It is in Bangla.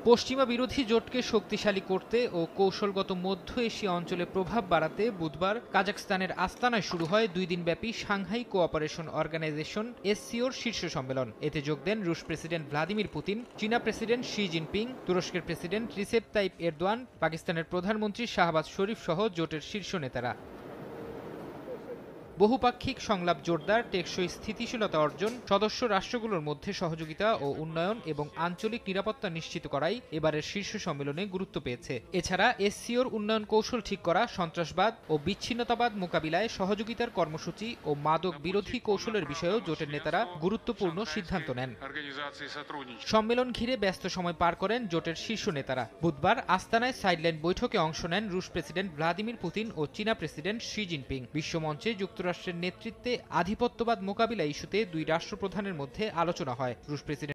পশ্চিমা বিরোধী জোটকে শক্তিশালী করতে ও কৌশলগত মধ্য এশিয়া অঞ্চলে প্রভাব বাড়াতে বুধবার কাজাখস্তানের আস্তানায় শুরু হয় 2 দিনব্যাপী সাংহাই কোঅপারেশন অর্গানাইজেশন এসসিওর শীর্ষ সম্মেলন। এতে যোগ দেন রুশ প্রেসিডেন্ট ভ্লাদিমির পুতিন, চীনা প্রেসিডেন্ট শি জিনপিং, তুরস্কের প্রেসিডেন্ট রিসেপ তাইপ এরদোয়ান, পাকিস্তানের প্রধানমন্ত্রী শাহবাজ শরীফ সহ জোটের শীর্ষ নেতারা। বহুপাক্ষিক সংলাপ জোরদার, টেকসই স্থিতিশীলতা অর্জন, সদস্য রাষ্ট্রগুলোর মধ্যে সহযোগিতা ও উন্নয়ন এবং আঞ্চলিক নিরাপত্তা নিশ্চিত করাই এবারের শীর্ষ সম্মেলনে গুরুত্ব পেয়েছে। এছাড়া এসসিওর উন্নয়ন কৌশল ঠিক করা, সন্ত্রাসবাদ ও বিচ্ছিন্নতাবাদ মোকাবিলায় সহযোগিতার কর্মসূচি ও মাদক বিরোধী কৌশলের বিষয়েও জোটের নেতারা গুরুত্বপূর্ণ সিদ্ধান্ত নেন। সম্মেলন ঘিরে ব্যস্ত সময় পার করেন জোটের শীর্ষ নেতারা। বুধবার আস্তানায় সাইডলাইন বৈঠকে অংশ নেন রুশ প্রেসিডেন্ট ভ্লাদিমির পুতিন ও চীনা প্রেসিডেন্ট শি জিনপিং। বিশ্বমঞ্চে যুক্তরাষ্ট্রের নেতৃত্বে আধিপত্যবাদ মোকাবিলা ইস্যুতে দুই রাষ্ট্রপ্রধানের মধ্যে আলোচনা হয়। রুশ প্রেসিডেন্ট